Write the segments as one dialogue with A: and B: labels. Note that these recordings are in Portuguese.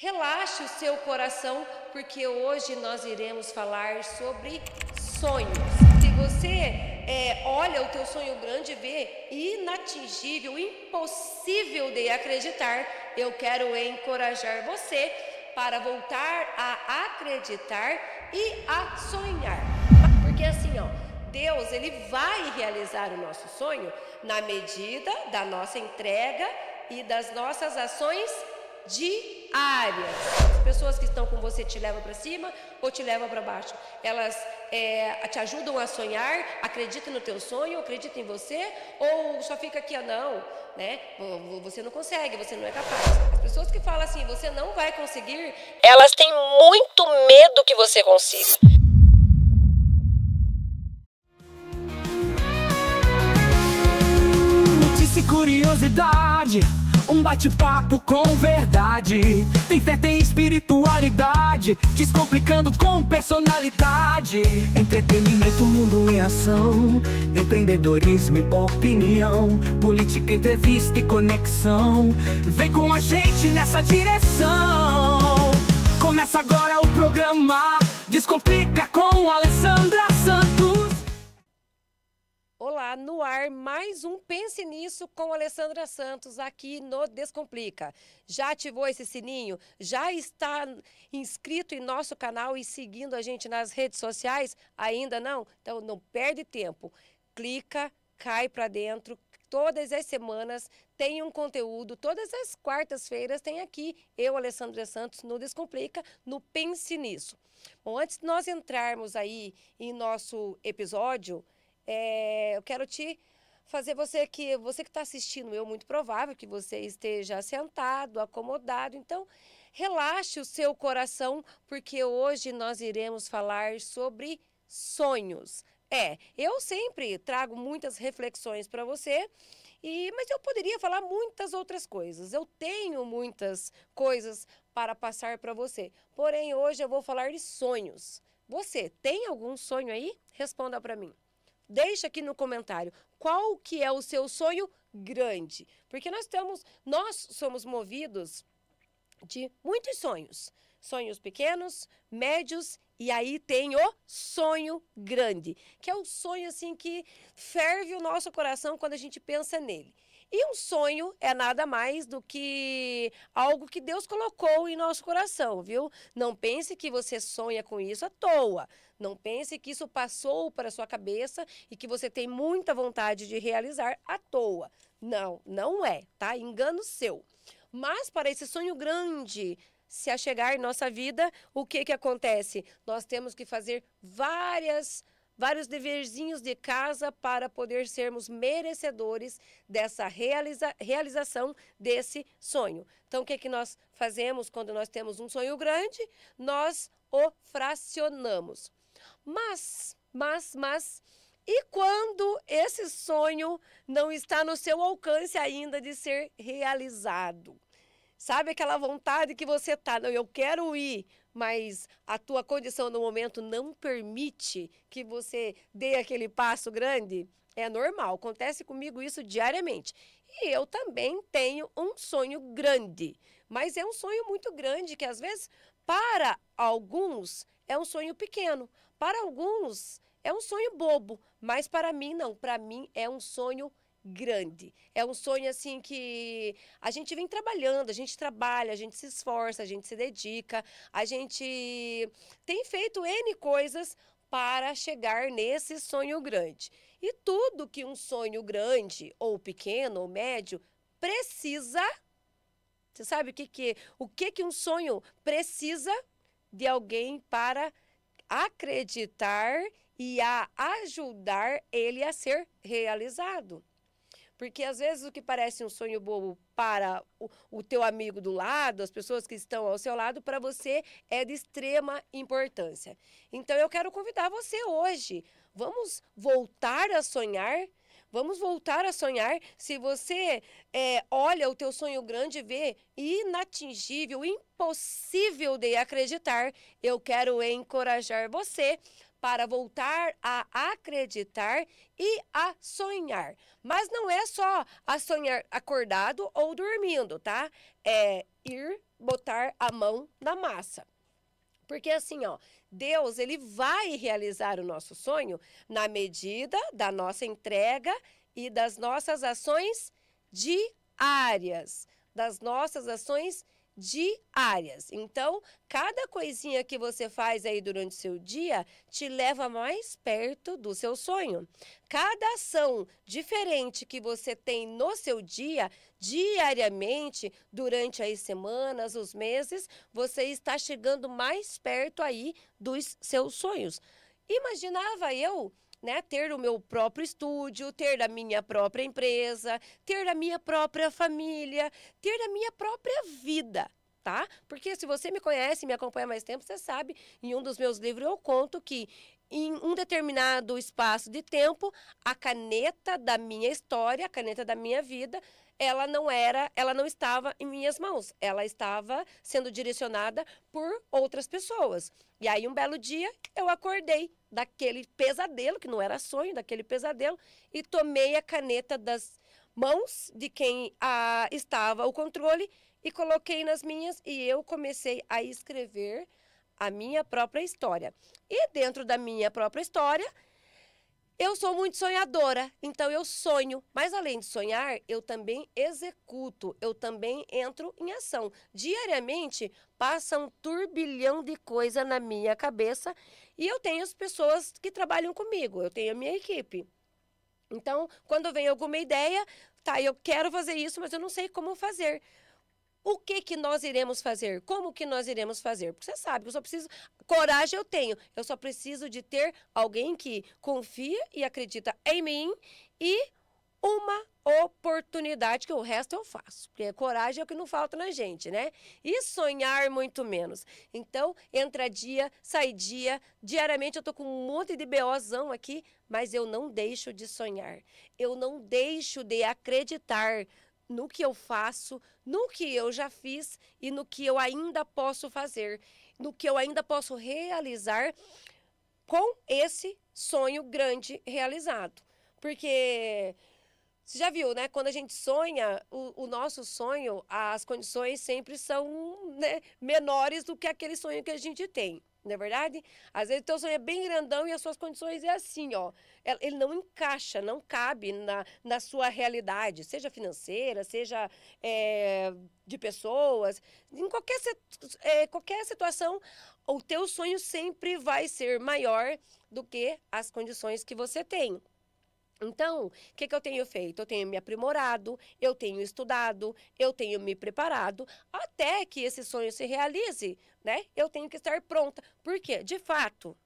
A: Relaxe o seu coração, porque hoje nós iremos falar sobre sonhos. Se você olha o teu sonho grande e vê inatingível, impossível de acreditar, eu quero encorajar você para voltar a acreditar e a sonhar. Porque assim, ó, Deus, ele vai realizar o nosso sonho na medida da nossa entrega e das nossas ações diárias. As pessoas que estão com você te levam para cima ou te levam para baixo. Elas te ajudam a sonhar, acreditam no teu sonho, acreditam em você, ou só fica aqui, não, né? Você não consegue, você não é capaz. As pessoas que falam assim, você não vai conseguir, elas têm muito medo que você consiga.
B: Notícia e curiosidade, um bate-papo com verdade. Tem fé, tem espiritualidade, descomplicando com personalidade. Entretenimento, mundo em ação, empreendedorismo e opinião, política, entrevista e conexão. Vem com a gente nessa direção. Começa agora o programa Descomplica com Alessandra Santos.
A: Olá, no ar, mais um Pense Nisso com Alessandra Santos aqui no Descomplica. Já ativou esse sininho? Já está inscrito em nosso canal e seguindo a gente nas redes sociais? Ainda não? Então não perde tempo. Clica, cai para dentro. Todas as semanas tem um conteúdo, todas as quartas-feiras tem aqui eu, Alessandra Santos, no Descomplica, no Pense Nisso. Bom, antes de nós entrarmos aí em nosso episódio, eu quero te fazer você que está assistindo, muito provável que você esteja sentado, acomodado. Então, relaxe o seu coração, porque hoje nós iremos falar sobre sonhos. Eu sempre trago muitas reflexões para você, mas eu poderia falar muitas outras coisas. Eu tenho muitas coisas para passar para você. Porém, hoje eu vou falar de sonhos. Você tem algum sonho aí? Responda para mim. Deixa aqui no comentário qual que é o seu sonho grande, porque nós somos movidos de muitos sonhos, sonhos pequenos, médios e aí tem o sonho grande, que é o sonho assim que ferve o nosso coração quando a gente pensa nele. E um sonho é nada mais do que algo que Deus colocou em nosso coração, viu? Não pense que você sonha com isso à toa. Não pense que isso passou para a sua cabeça e que você tem muita vontade de realizar à toa. Não, não é, tá? Engano seu. Mas para esse sonho grande se achegar em nossa vida, o que acontece? Nós temos que fazer vários deverzinhos de casa para poder sermos merecedores dessa realização desse sonho. Então, o que nós fazemos quando nós temos um sonho grande? Nós o fracionamos. Mas, e quando esse sonho não está no seu alcance ainda de ser realizado? Sabe aquela vontade que você tá, não, eu quero ir, mas a tua condição no momento não permite que você dê aquele passo grande? É normal, acontece comigo isso diariamente. E eu também tenho um sonho grande, mas é um sonho muito grande que às vezes para alguns é um sonho pequeno, para alguns é um sonho bobo, mas para mim não, para mim é um sonho grande. É um sonho assim que a gente vem trabalhando, a gente trabalha, a gente se esforça, a gente se dedica, a gente tem feito N coisas para chegar nesse sonho grande. E tudo que um sonho grande, ou pequeno, ou médio, precisa. Você sabe o que um sonho precisa? De alguém para acreditar e a ajudar ele a ser realizado. Porque às vezes o que parece um sonho bobo para o teu amigo do lado, as pessoas que estão ao seu lado, para você é de extrema importância. Então eu quero convidar você hoje. Vamos voltar a sonhar? Vamos voltar a sonhar. Se você olha o teu sonho grande e vê inatingível, impossível de acreditar, eu quero encorajar você para voltar a acreditar e a sonhar. Mas não é só a sonhar acordado ou dormindo, tá? É ir botar a mão na massa. Porque assim, ó, Deus, ele vai realizar o nosso sonho na medida da nossa entrega e das nossas ações diárias. Das nossas ações diárias. Então, cada coisinha que você faz aí durante o seu dia te leva mais perto do seu sonho. Cada ação diferente que você tem no seu dia, diariamente, durante as semanas, os meses, você está chegando mais perto aí dos seus sonhos. Imaginava eu, né, ter o meu próprio estúdio, ter a minha própria empresa, ter a minha própria família, ter a minha própria vida, tá? Porque se você me conhece, me acompanha há mais tempo, você sabe, em um dos meus livros eu conto que em um determinado espaço de tempo, a caneta da minha história, a caneta da minha vida, ela não estava em minhas mãos, ela estava sendo direcionada por outras pessoas. E aí, um belo dia, eu acordei daquele pesadelo, que não era sonho, daquele pesadelo, e tomei a caneta das mãos de quem estava o controle e coloquei nas minhas, e eu comecei a escrever a minha própria história. E dentro da minha própria história, eu sou muito sonhadora, então eu sonho, mas além de sonhar, eu também executo, eu também entro em ação. Diariamente passa um turbilhão de coisa na minha cabeça e eu tenho as pessoas que trabalham comigo, eu tenho a minha equipe. Então, quando vem alguma ideia, tá, eu quero fazer isso, mas eu não sei como fazer. O que nós iremos fazer? Como que nós iremos fazer? Porque você sabe que eu só preciso... Coragem eu tenho. Eu só preciso de ter alguém que confia e acredita em mim e uma oportunidade, que o resto eu faço. Porque coragem é o que não falta na gente, né? E sonhar muito menos. Então, entra dia, sai dia. Diariamente eu tô com um monte de BOzão aqui, mas eu não deixo de sonhar. Eu não deixo de acreditar no que eu faço, no que eu já fiz e no que eu ainda posso fazer, no que eu ainda posso realizar com esse sonho grande realizado. Porque você já viu, né? Quando a gente sonha, o nosso sonho, as condições sempre são, né, menores do que aquele sonho que a gente tem. Não é verdade? Às vezes o teu sonho é bem grandão e as suas condições é assim, ó. Ele não encaixa, não cabe na sua realidade, seja financeira, seja de pessoas. Em qualquer situação, o teu sonho sempre vai ser maior do que as condições que você tem. Então, o que eu tenho feito? Eu tenho me aprimorado, eu tenho estudado, eu tenho me preparado, até que esse sonho se realize, né? Eu tenho que estar pronta. Por quê? De fato,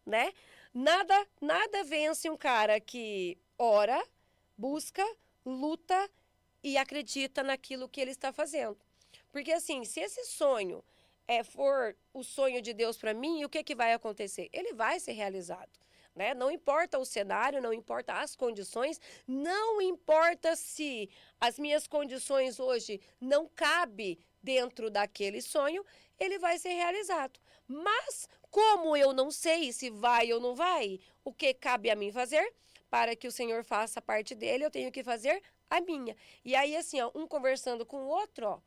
A: né? Nada vence um cara que ora, busca, luta e acredita naquilo que ele está fazendo. Porque assim, se esse sonho for o sonho de Deus para mim, o que vai acontecer? Ele vai ser realizado. Né? Não importa o cenário, não importa as condições, não importa se as minhas condições hoje não cabem dentro daquele sonho, ele vai ser realizado. Mas, como eu não sei se vai ou não vai, o que cabe a mim fazer? Para que o Senhor faça a parte dele, eu tenho que fazer a minha. E aí, assim, ó, um conversando com o outro, ó,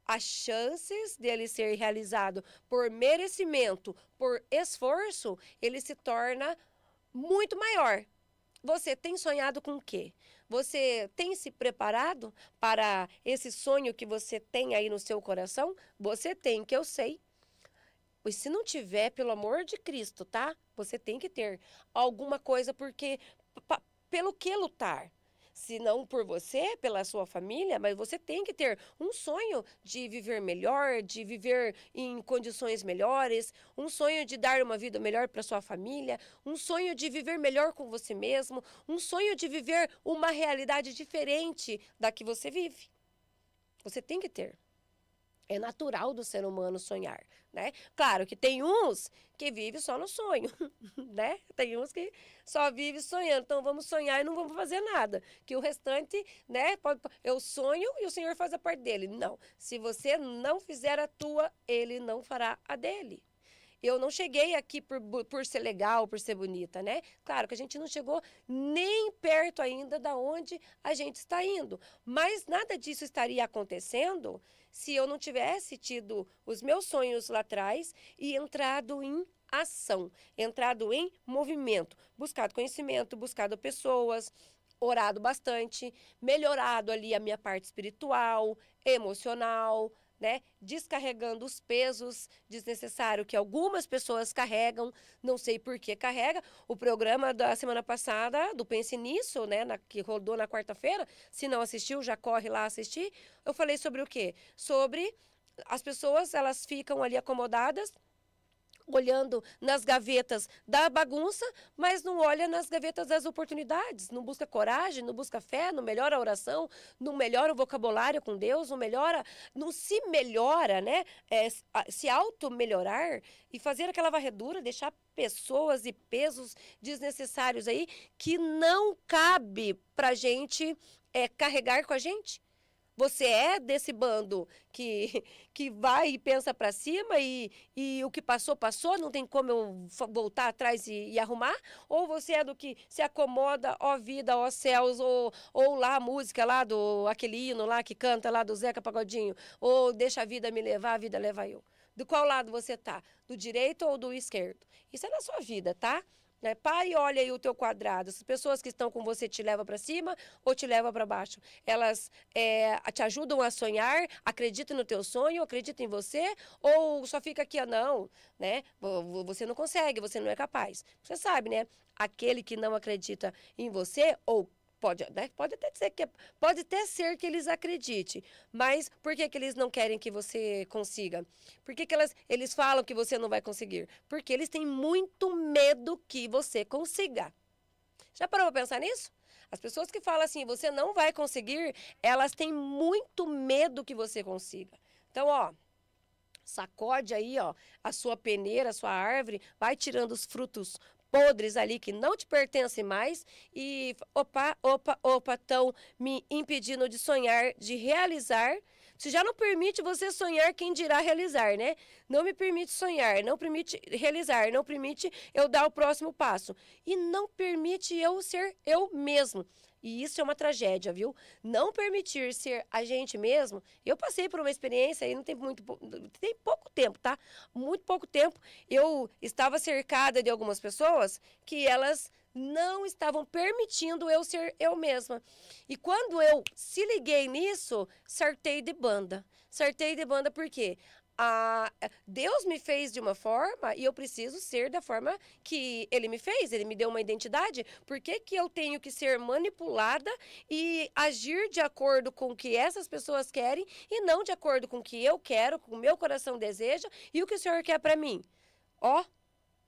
A: as chances dele ser realizado por merecimento, por esforço, ele se torna muito maior. Você tem sonhado com o quê? Você tem se preparado para esse sonho que você tem aí no seu coração? Você tem, que eu sei. E se não tiver, pelo amor de Cristo, tá? Você tem que ter alguma coisa, porque pelo que lutar? Se não por você, pela sua família, mas você tem que ter um sonho de viver melhor, de viver em condições melhores, um sonho de dar uma vida melhor para sua família, um sonho de viver melhor com você mesmo, um sonho de viver uma realidade diferente da que você vive. Você tem que ter. É natural do ser humano sonhar, né? Claro que tem uns que vivem só no sonho, né? Tem uns que só vivem sonhando. Então, vamos sonhar e não vamos fazer nada. Que o restante, né? Eu sonho e o Senhor faz a parte dele. Não. Se você não fizer a tua, ele não fará a dele. Eu não cheguei aqui por ser legal, por ser bonita, né? Claro que a gente não chegou nem perto ainda da onde a gente está indo. Mas nada disso estaria acontecendo se eu não tivesse tido os meus sonhos lá atrás e entrado em ação, entrado em movimento, buscado conhecimento, buscado pessoas, orado bastante, melhorado ali a minha parte espiritual, emocional, né? Descarregando os pesos desnecessários que algumas pessoas carregam, não sei por que carrega. O programa da semana passada, do Pense Nisso, né? Que rodou na quarta-feira, se não assistiu, já corre lá assistir. Eu falei sobre o quê? Sobre as pessoas, elas ficam ali acomodadas, olhando nas gavetas da bagunça, mas não olha nas gavetas das oportunidades, não busca coragem, não busca fé, não melhora a oração, não melhora o vocabulário com Deus, não melhora, não se melhora, né? Se auto-melhorar e fazer aquela varredura, deixar pessoas e pesos desnecessários aí que não cabe pra gente carregar com a gente. Você é desse bando que vai e pensa para cima e o que passou, passou, não tem como eu voltar atrás e arrumar? Ou você é do que se acomoda, ó vida, ó céus, ou lá a música lá aquele hino lá que canta lá do Zeca Pagodinho, ou deixa a vida me levar, a vida leva eu. Do qual lado você tá? Do direito ou do esquerdo? Isso é na sua vida, tá? Pai, olha aí o teu quadrado. As pessoas que estão com você te levam para cima ou te levam para baixo? Elas te ajudam a sonhar, acreditam no teu sonho, acreditam em você, ou só fica aqui, não, né? Você não consegue, você não é capaz. Você sabe, né? Aquele que não acredita em você, ou pode até ser que eles acreditem, mas por que eles não querem que você consiga? Por que eles falam que você não vai conseguir? Porque eles têm muito medo que você consiga. Já parou para pensar nisso? As pessoas que falam assim, você não vai conseguir, elas têm muito medo que você consiga. Então, ó, sacode aí, ó, a sua peneira, a sua árvore, vai tirando os frutos podres ali que não te pertencem mais e opa, estão me impedindo de sonhar, de realizar. Se já não permite você sonhar, quem dirá realizar, né? Não me permite sonhar, não permite realizar, não permite eu dar o próximo passo. E não permite eu ser eu mesmo. E isso é uma tragédia, viu? Não permitir ser a gente mesmo. Eu passei por uma experiência, aí não tem tem pouco tempo, tá? Muito pouco tempo. Eu estava cercada de algumas pessoas que elas não estavam permitindo eu ser eu mesma. E quando eu se liguei nisso, sartei de banda. Sartei de banda por quê? Deus me fez de uma forma e eu preciso ser da forma que Ele me fez. Ele me deu uma identidade. Por que que eu tenho que ser manipulada e agir de acordo com o que essas pessoas querem e não de acordo com o que eu quero, com o meu coração deseja e o que o Senhor quer para mim? Ó,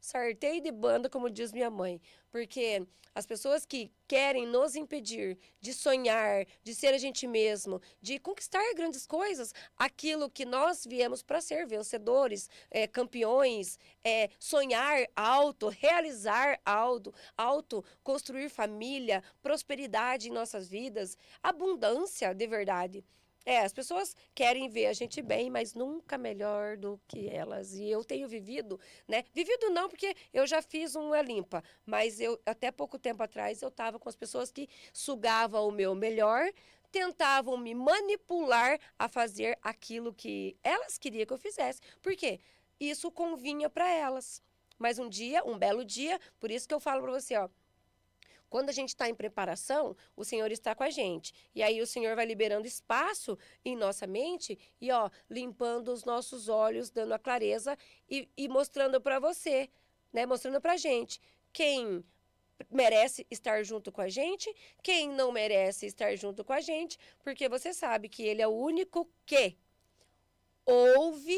A: sartei de banda, como diz minha mãe, porque as pessoas que querem nos impedir de sonhar, de ser a gente mesmo, de conquistar grandes coisas, aquilo que nós viemos para ser, vencedores, campeões, sonhar alto, realizar alto, construir família, prosperidade em nossas vidas, abundância de verdade. As pessoas querem ver a gente bem, mas nunca melhor do que elas. E eu tenho vivido, né? Vivido não, porque eu já fiz uma limpa, mas eu até pouco tempo atrás eu estava com as pessoas que sugavam o meu melhor, tentavam me manipular a fazer aquilo que elas queriam que eu fizesse. Por quê? Isso convinha para elas. Mas um belo dia, por isso que eu falo para você, ó. Quando a gente está em preparação, o Senhor está com a gente. E aí o Senhor vai liberando espaço em nossa mente e, ó, limpando os nossos olhos, dando a clareza e mostrando para você, né? Mostrando para a gente quem merece estar junto com a gente, quem não merece estar junto com a gente, porque você sabe que Ele é o único que ouve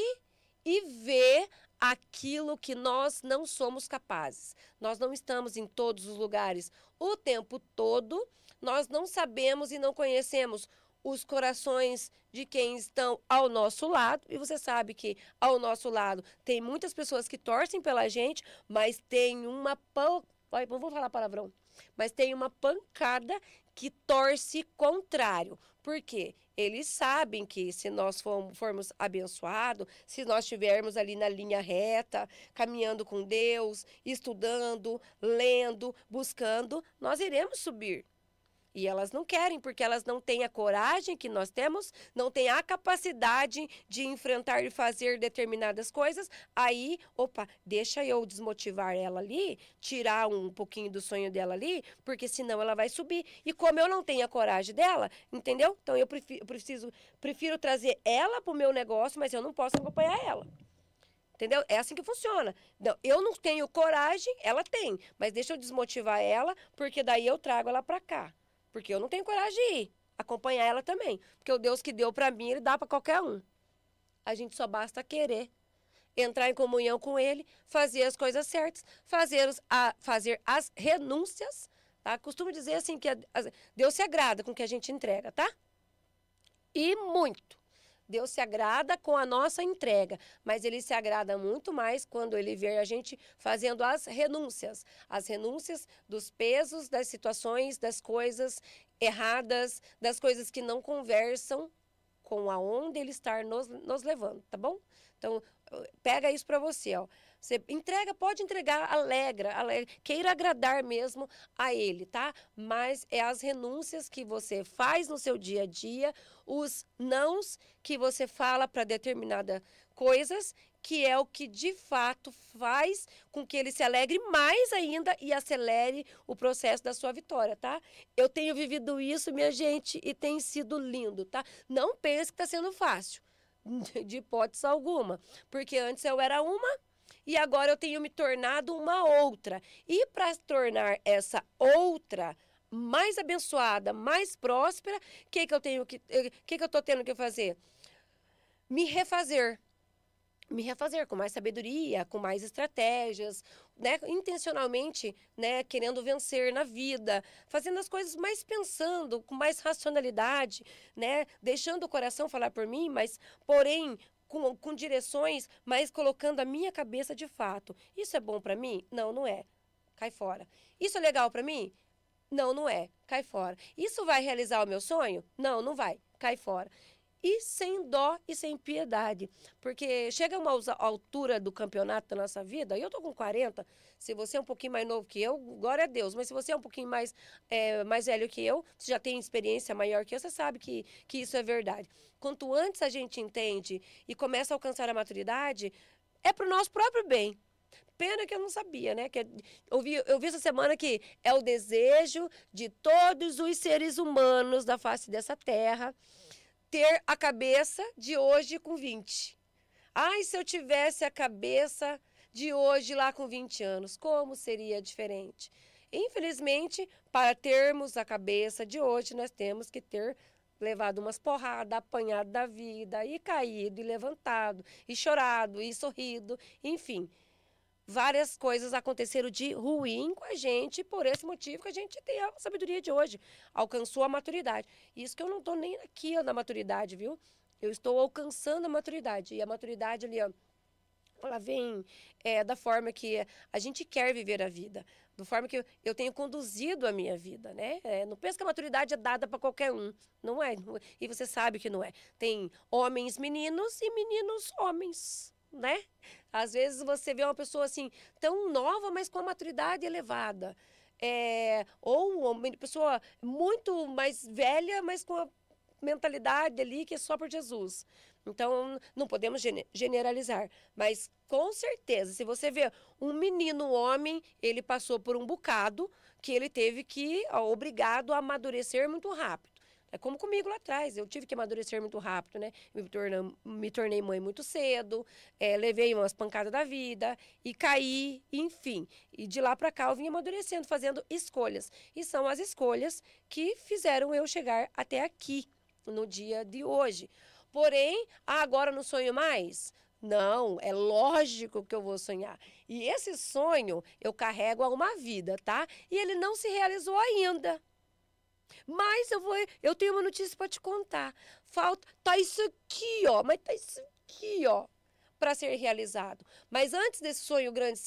A: e vê aquilo que nós não somos capazes. Nós não estamos em todos os lugares o tempo todo, nós não sabemos e não conhecemos os corações de quem estão ao nosso lado, e você sabe que ao nosso lado tem muitas pessoas que torcem pela gente, mas tem não vou falar palavrão, mas tem uma pancada que torce contrário. Por quê? eles sabem que se nós formos abençoados, se nós estivermos ali na linha reta, caminhando com Deus, estudando, lendo, buscando, nós iremos subir. E elas não querem, porque elas não têm a coragem que nós temos, não têm a capacidade de enfrentar e fazer determinadas coisas. Aí, opa, deixa eu desmotivar ela ali, tirar um pouquinho do sonho dela ali, porque senão ela vai subir. E como eu não tenho a coragem dela, entendeu? Então eu prefiro trazer ela para o meu negócio, mas eu não posso acompanhar ela. Entendeu? É assim que funciona. Não, eu não tenho coragem, ela tem. Mas deixa eu desmotivar ela, porque daí eu trago ela para cá. Porque eu não tenho coragem de ir, acompanhar ela também. Porque o Deus que deu para mim, Ele dá para qualquer um. A gente só basta querer entrar em comunhão com Ele, fazer as coisas certas, fazer as renúncias, tá? Costumo dizer assim que Deus se agrada com o que a gente entrega, tá? E muito. Deus se agrada com a nossa entrega, mas Ele se agrada muito mais quando Ele vê a gente fazendo as renúncias dos pesos, das situações, das coisas erradas, das coisas que não conversam com aonde Ele está nos levando, tá bom? Então, pega isso para você, ó. Você entrega, pode entregar, alegra, queira agradar mesmo a Ele, tá? Mas é as renúncias que você faz no seu dia a dia, os nãos que você fala para determinadas coisas, que é o que de fato faz com que Ele se alegre mais ainda e acelere o processo da sua vitória, tá? Eu tenho vivido isso, minha gente, e tem sido lindo, tá? Não pense que está sendo fácil, de hipótese alguma, porque antes eu era uma, e agora eu tenho me tornado uma outra. E para tornar essa outra mais abençoada, mais próspera, o que eu estou tendo que fazer? Me refazer com mais sabedoria, com mais estratégias, né? Intencionalmente, né? Querendo vencer na vida, fazendo as coisas mais pensando, com mais racionalidade, né? Deixando o coração falar por mim, mas, porém, com direções, mas colocando a minha cabeça de fato. Isso é bom para mim? Não, não é. Cai fora. Isso é legal para mim? Não, não é. Cai fora. Isso vai realizar o meu sonho? Não, não vai. Cai fora. E sem dó e sem piedade. Porque chega uma altura do campeonato da nossa vida, e eu tô com 40, se você é um pouquinho mais novo que eu, glória a Deus, mas se você é um pouquinho mais velho que eu, você já tem experiência maior que eu, você sabe que isso é verdade. Quanto antes a gente entende e começa a alcançar a maturidade, é pro nosso próprio bem. Pena que eu não sabia, né? Eu vi essa semana que é o desejo de todos os seres humanos da face dessa terra ter a cabeça de hoje com 20. Ai, se eu tivesse a cabeça de hoje lá com 20 anos, como seria diferente? Infelizmente, para termos a cabeça de hoje, nós temos que ter levado umas porradas, apanhado da vida, e caído, e levantado, e chorado, e sorrido, enfim. Várias coisas aconteceram de ruim com a gente, por esse motivo que a gente tem a sabedoria de hoje, alcançou a maturidade. Isso que eu não estou nem aqui ó, na maturidade, viu? Eu estou alcançando a maturidade, e a maturidade ali, ó, ela vem da forma que a gente quer viver a vida, da forma que eu tenho conduzido a minha vida, né? Não pensa que a maturidade é dada para qualquer um, não é, e você sabe que não é. Tem homens meninos e meninos homens, né? Às vezes você vê uma pessoa assim, tão nova, mas com a maturidade elevada. Ou uma pessoa muito mais velha, mas com a mentalidade ali que é só por Jesus. Então, não podemos generalizar. Mas, com certeza, se você vê um menino homem, ele passou por um bocado que ele teve que, obrigado a amadurecer muito rápido. É como comigo lá atrás, eu tive que amadurecer muito rápido, né? Me tornei mãe muito cedo, levei umas pancadas da vida e caí, enfim. E de lá para cá eu vim amadurecendo, fazendo escolhas. E são as escolhas que fizeram eu chegar até aqui, no dia de hoje. Porém, agora não sonho mais? Não, é lógico que eu vou sonhar. E esse sonho eu carrego há uma vida, tá? E ele não se realizou ainda. Mas eu tenho uma notícia para te contar. Tá isso aqui, ó, mas tá isso aqui, ó, para ser realizado. Mas antes desse sonho grande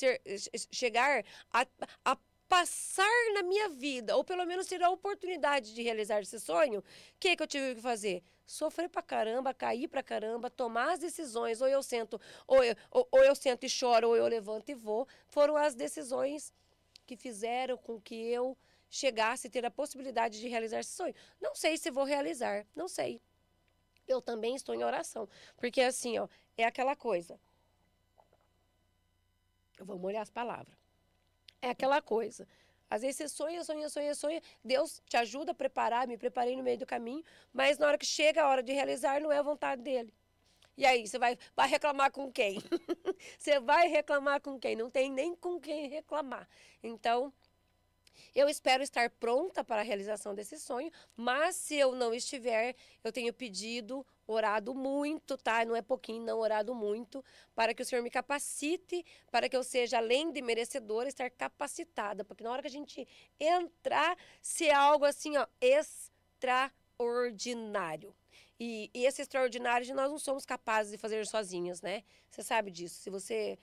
A: chegar a passar na minha vida, ou pelo menos ter a oportunidade de realizar esse sonho, o que eu tive que fazer? sofrer pra caramba, cair pra caramba, tomar as decisões, ou eu sento, ou eu sento e choro, ou eu levanto e vou, foram as decisões que fizeram com que eu chegasse a ter a possibilidade de realizar esse sonho. Não sei se vou realizar, não sei. Eu também estou em oração, porque assim, ó, é aquela coisa. Eu vou molhar as palavras. É aquela coisa. Às vezes você sonha. Deus te ajuda a preparar, me preparei no meio do caminho, mas na hora que chega a hora de realizar, não é a vontade dele. E aí, você vai reclamar com quem? Você vai reclamar com quem? Não tem nem com quem reclamar. Então, eu espero estar pronta para a realização desse sonho, mas se eu não estiver, eu tenho pedido, orado muito, tá? Não é pouquinho, não, orado muito, para que o Senhor me capacite, para que eu seja, além de merecedora, estar capacitada, porque na hora que a gente entrar, ser algo assim, ó, extraordinário. E esse extraordinário nós não somos capazes de fazer sozinhos, né? Você sabe disso. Se você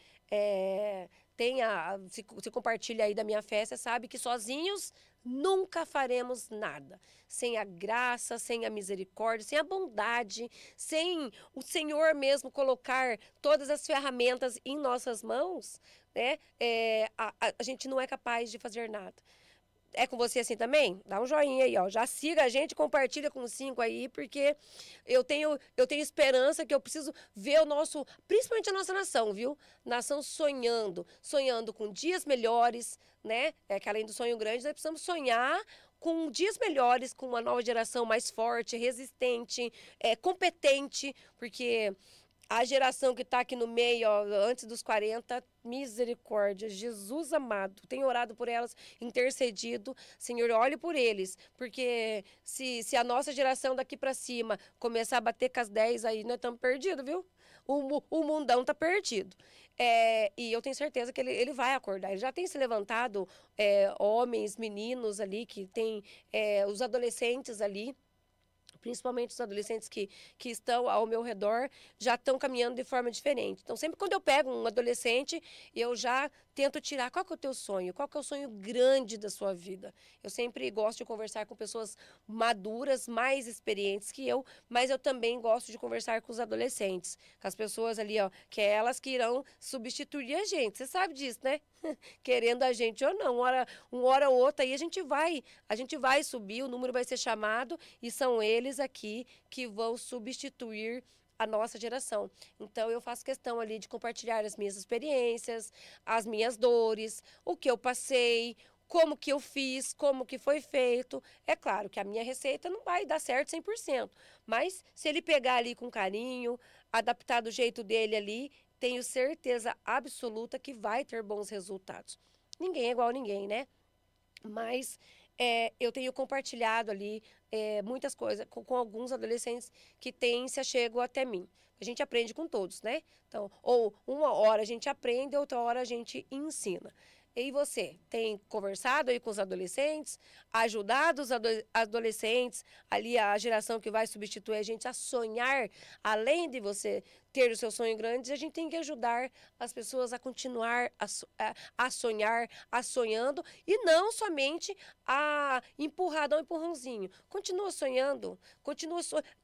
A: se compartilha aí da minha fé, você sabe que sozinhos nunca faremos nada. Sem a graça, sem a misericórdia, sem a bondade, sem o Senhor mesmo colocar todas as ferramentas em nossas mãos, né? A gente não é capaz de fazer nada. É com você assim também? Dá um joinha aí, ó. Já siga a gente, compartilha com 5 aí, porque eu tenho esperança que eu preciso ver principalmente a nossa nação, viu? Nação sonhando com dias melhores, né? Que além do sonho grande, nós precisamos sonhar com dias melhores, com uma nova geração mais forte, resistente, competente, porque a geração que está aqui no meio, ó, antes dos 40, misericórdia, Jesus amado, tenho orado por elas, intercedido, Senhor, olhe por eles, porque se a nossa geração daqui para cima começar a bater com as 10 aí, nós estamos perdidos, viu? O mundão está perdido. E eu tenho certeza que ele vai acordar. Ele já tem se levantado, homens, meninos ali, que tem os adolescentes ali, principalmente os adolescentes que estão ao meu redor, já estão caminhando de forma diferente. Então, sempre quando eu pego um adolescente, eu já tento tirar qual que é o teu sonho, qual que é o sonho grande da sua vida. Eu sempre gosto de conversar com pessoas maduras, mais experientes que eu, mas eu também gosto de conversar com os adolescentes, com as pessoas ali, ó, que é elas que irão substituir a gente. Você sabe disso, né? Querendo a gente ou não, uma hora ou outra, aí a gente vai subir, o número vai ser chamado e são eles aqui que vão substituir a nossa geração. Então, eu faço questão ali de compartilhar as minhas experiências, as minhas dores, o que eu passei, como que eu fiz, como que foi feito. É claro que a minha receita não vai dar certo 100%, mas se ele pegar ali com carinho, adaptar do jeito dele ali, tenho certeza absoluta que vai ter bons resultados. Ninguém é igual a ninguém, né? Mas eu tenho compartilhado ali muitas coisas com alguns adolescentes que têm se achego até mim. A gente aprende com todos, né? Então, ou uma hora a gente aprende, outra hora a gente ensina. E você tem conversado aí com os adolescentes, ajudado os adolescentes, ali a geração que vai substituir a gente a sonhar, além de você ter o seu sonho grande, a gente tem que ajudar as pessoas a continuar a sonhar, a sonhando, e não somente a empurrar, dar um empurrãozinho. Continua sonhando,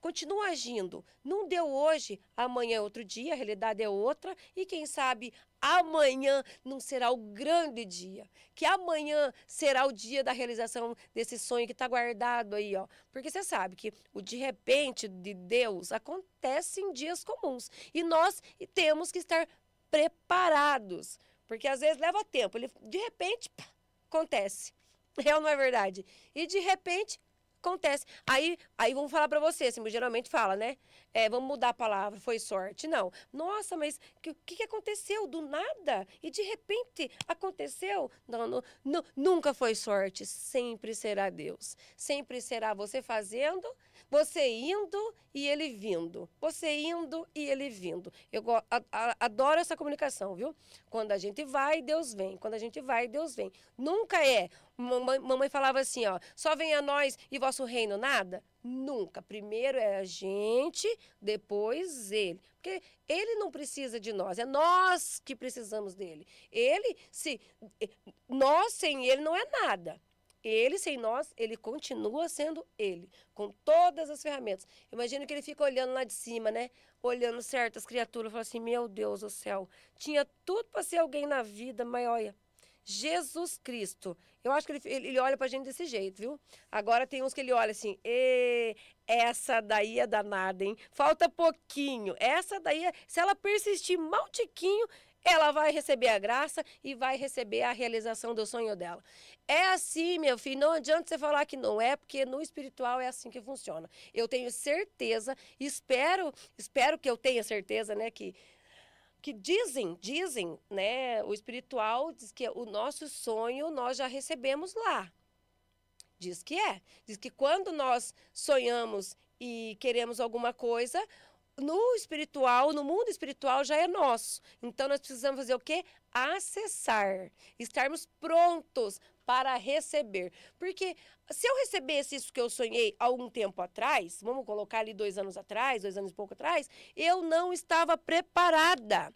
A: continua agindo. Não deu hoje, amanhã é outro dia, a realidade é outra, e quem sabe amanhã não será o grande dia, que amanhã será o dia da realização desse sonho que está guardado aí, ó. Porque você sabe que o de repente de Deus acontece em dias comuns e nós temos que estar preparados, porque às vezes leva tempo, de repente pá, acontece, é ou não é verdade? E de repente acontece. Aí vamos falar para você, assim, geralmente fala, né? Vamos mudar a palavra, foi sorte. Não. Nossa, mas o que aconteceu? Do nada? E de repente aconteceu? Não, nunca foi sorte. Sempre será Deus. Sempre será você fazendo, você indo e ele vindo. Você indo e ele vindo. Eu adoro essa comunicação, viu? Quando a gente vai, Deus vem. Quando a gente vai, Deus vem. Nunca é. Mamãe falava assim, ó, só venha a nós e vosso reino nada. Nunca. Primeiro é a gente, depois ele. Porque ele não precisa de nós, é nós que precisamos dele. Nós sem ele não é nada. Ele, sem nós, ele continua sendo ele, com todas as ferramentas. Imagina que ele fica olhando lá de cima, né? Olhando certas criaturas, fala assim, meu Deus do céu, tinha tudo para ser alguém na vida, mas olha, Jesus Cristo. Eu acho que ele olha pra gente desse jeito, viu? Agora tem uns que ele olha assim, essa daí é danada, hein? Falta pouquinho. Essa daí, se ela persistir mal tiquinho, ela vai receber a graça e vai receber a realização do sonho dela. É assim, meu filho, não adianta você falar que não é, porque no espiritual é assim que funciona. Eu tenho certeza, espero que eu tenha certeza, né, que dizem, né, o espiritual diz que o nosso sonho nós já recebemos lá. Diz que é. Diz que quando nós sonhamos e queremos alguma coisa, no espiritual, no mundo espiritual já é nosso. Então nós precisamos fazer o quê? Acessar, estarmos prontos para receber. Porque se eu recebesse isso que eu sonhei há algum tempo atrás, vamos colocar ali 2 anos atrás, 2 anos e pouco atrás, eu não estava preparada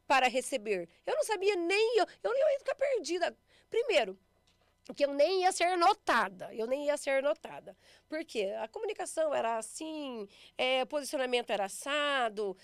A: para receber. Eu não sabia nem, eu ia ficar perdida. Primeiro, que eu nem ia ser notada. Por quê? A comunicação era assim, o posicionamento era assado.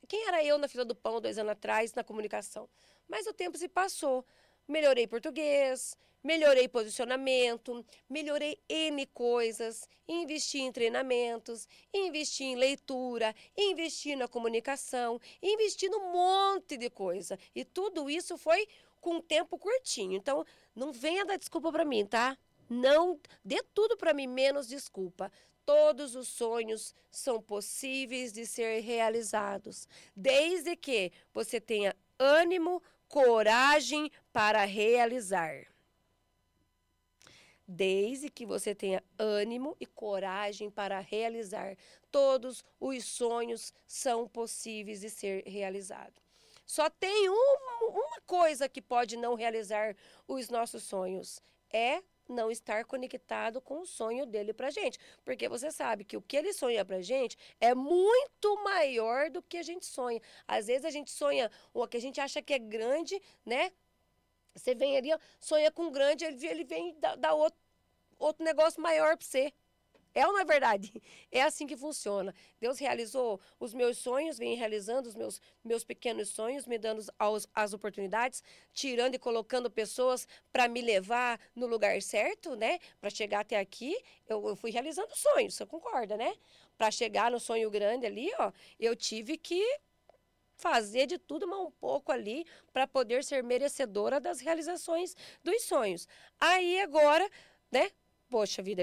A: Quem era eu na fila do pão 2 anos atrás na comunicação? Mas o tempo se passou. Melhorei português, melhorei posicionamento, melhorei N coisas, investi em treinamentos, investi em leitura, investi na comunicação, investi num monte de coisa. E tudo isso foi com um tempo curtinho. Então, não venha dar desculpa para mim, tá? Não dê tudo para mim, menos desculpa. Todos os sonhos são possíveis de ser realizados, desde que você tenha ânimo, coragem para realizar. Desde que você tenha ânimo e coragem para realizar. Todos os sonhos são possíveis de ser realizados. Só tem uma coisa que pode não realizar os nossos sonhos. É não estar conectado com o sonho dele pra gente. Porque você sabe que o que ele sonha pra gente é muito maior do que a gente sonha. Às vezes a gente sonha o que a gente acha que é grande, né? Você vem ali, sonha com grande, ele vem dar outro negócio maior pra você. É ou não é verdade? É assim que funciona. Deus realizou os meus sonhos, vem realizando os meus pequenos sonhos, me dando as oportunidades, tirando e colocando pessoas para me levar no lugar certo, né? Para chegar até aqui, eu fui realizando sonhos, você concorda, né? Para chegar no sonho grande ali, ó, eu tive que fazer de tudo, mas um pouco ali, para poder ser merecedora das realizações dos sonhos. Aí agora, né? Poxa vida,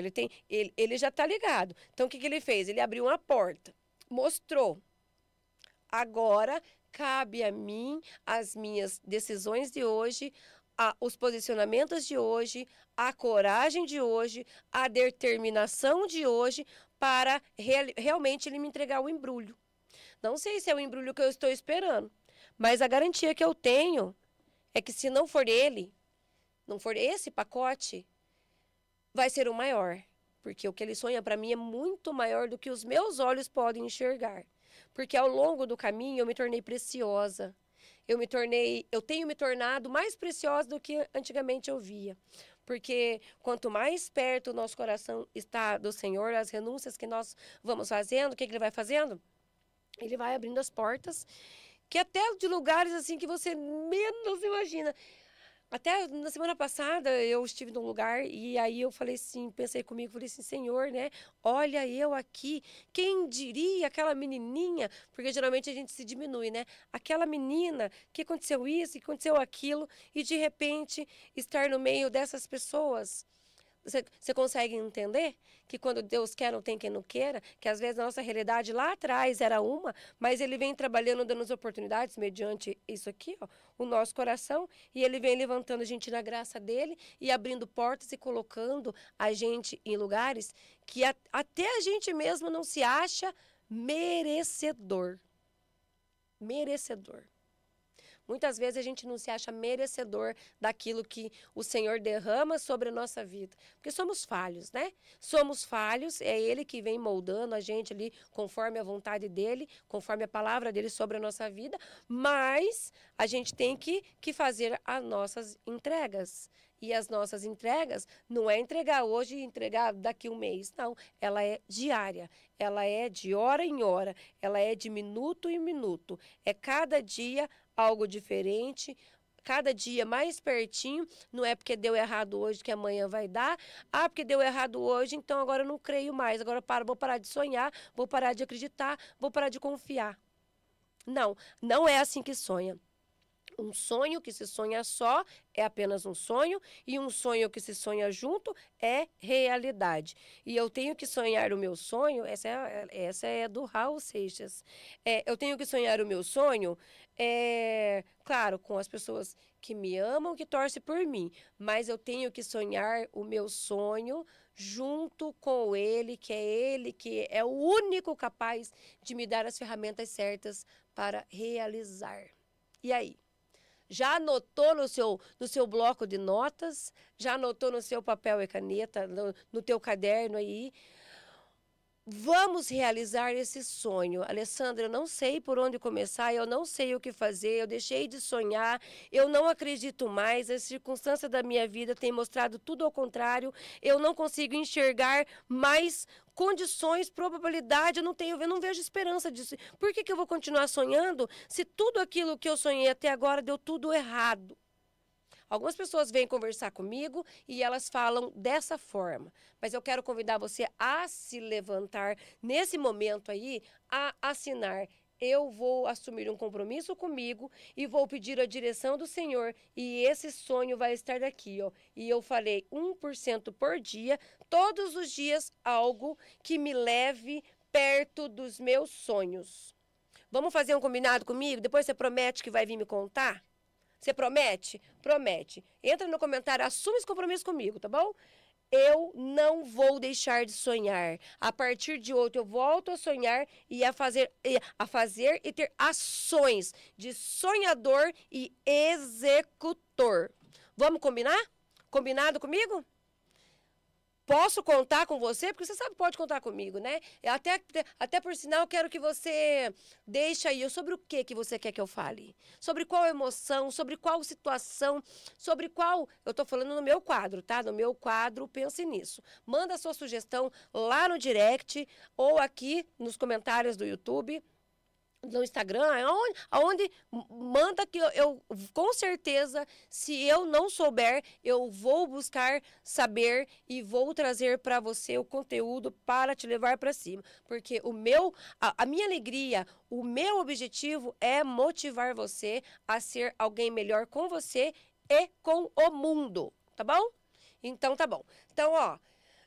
A: ele já está ligado. Então, o que ele fez? Ele abriu uma porta, mostrou. Agora, cabe a mim as minhas decisões de hoje, os posicionamentos de hoje, a coragem de hoje, a determinação de hoje para realmente ele me entregar o embrulho. Não sei se é o embrulho que eu estou esperando, mas a garantia que eu tenho é que se não for ele, não for esse pacote, vai ser o maior, porque o que ele sonha para mim é muito maior do que os meus olhos podem enxergar. Porque ao longo do caminho eu me tornei preciosa. Eu tenho me tornado mais preciosa do que antigamente eu via. Porque quanto mais perto o nosso coração está do Senhor, as renúncias que nós vamos fazendo, o que ele vai fazendo? Ele vai abrindo as portas, que até de lugares assim que você menos imagina. Até na semana passada eu estive num lugar e aí eu falei assim, pensei comigo, falei assim, Senhor, né? Olha eu aqui, quem diria aquela menininha, porque geralmente a gente se diminui, né? Aquela menina que aconteceu isso, que aconteceu aquilo e de repente estar no meio dessas pessoas. Você consegue entender que quando Deus quer, não tem quem não queira, que às vezes a nossa realidade lá atrás era uma, mas Ele vem trabalhando, dando as oportunidades mediante isso aqui, ó, o nosso coração, e Ele vem levantando a gente na graça dEle e abrindo portas e colocando a gente em lugares que até a gente mesmo não se acha merecedor. Merecedor. Muitas vezes a gente não se acha merecedor daquilo que o Senhor derrama sobre a nossa vida. Porque somos falhos, né? Somos falhos, é Ele que vem moldando a gente ali conforme a vontade dEle, conforme a palavra dEle sobre a nossa vida, mas a gente tem que fazer as nossas entregas. E as nossas entregas não é entregar hoje e entregar daqui um mês. Não, ela é diária. Ela é de hora em hora. Ela é de minuto em minuto. É cada dia algo diferente, cada dia mais pertinho. Não é porque deu errado hoje que amanhã vai dar. Ah, porque deu errado hoje, então agora eu não creio mais. Agora vou parar de sonhar, vou parar de acreditar, vou parar de confiar. Não, não é assim que sonha. Um sonho que se sonha só é apenas um sonho, e um sonho que se sonha junto é realidade. E eu tenho que sonhar o meu sonho, essa é do Raul Seixas. Eu tenho que sonhar o meu sonho, claro, com as pessoas que me amam, que torcem por mim, mas eu tenho que sonhar o meu sonho junto com ele que é o único capaz de me dar as ferramentas certas para realizar. E aí? Já anotou no seu bloco de notas? Já anotou no seu papel e caneta, no teu caderno aí? Vamos realizar esse sonho. Alessandra, eu não sei por onde começar, eu não sei o que fazer, eu deixei de sonhar, eu não acredito mais, as circunstâncias da minha vida têm mostrado tudo ao contrário, eu não consigo enxergar mais condições, probabilidade, eu não vejo esperança disso. Por que eu vou continuar sonhando se tudo aquilo que eu sonhei até agora deu tudo errado? Algumas pessoas vêm conversar comigo e elas falam dessa forma. Mas eu quero convidar você a se levantar nesse momento aí, a assinar. Eu vou assumir um compromisso comigo e vou pedir a direção do Senhor. E esse sonho vai estar aqui, ó. E eu falei 1% por dia, todos os dias, algo que me leve perto dos meus sonhos. Vamos fazer um combinado comigo? Depois você promete que vai vir me contar? Você promete? Promete. Entra no comentário, assume esse compromisso comigo, tá bom? Eu não vou deixar de sonhar. A partir de hoje eu volto a sonhar e a fazer e ter ações de sonhador e executor. Vamos combinar? Combinado comigo? Posso contar com você? Porque você sabe que pode contar comigo, né? Até por sinal, eu quero que você deixe aí sobre o que você quer que eu fale. Sobre qual emoção, sobre qual situação, sobre qual... Eu estou falando no meu quadro, tá? No meu quadro, pense nisso. Manda a sua sugestão lá no direct ou aqui nos comentários do YouTube, no Instagram, aonde manda que eu com certeza, se eu não souber, eu vou buscar saber e vou trazer para você o conteúdo para te levar para cima. Porque a minha alegria, o meu objetivo é motivar você a ser alguém melhor com você e com o mundo, tá bom? Então, tá bom. Então, ó,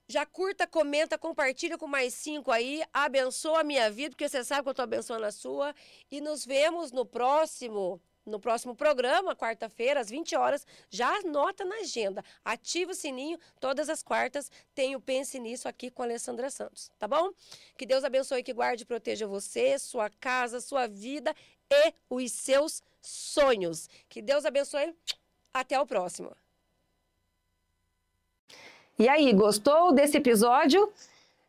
A: já curta, comenta, compartilha com mais 5 aí, abençoa a minha vida, porque você sabe que eu estou abençoando a sua. E nos vemos no próximo programa, quarta-feira, às 20 horas. Já anota na agenda, ativa o sininho, todas as quartas tem o Pense Nisso aqui com a Alessandra Santos, tá bom? Que Deus abençoe, que guarde e proteja você, sua casa, sua vida e os seus sonhos. Que Deus abençoe, até o próximo. E aí, gostou desse episódio?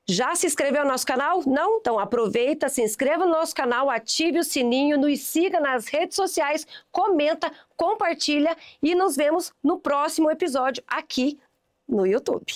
A: Já se inscreveu no nosso canal? Não? Então aproveita, se inscreva no nosso canal, ative o sininho, nos siga nas redes sociais, comenta, compartilha e nos vemos no próximo episódio aqui no YouTube.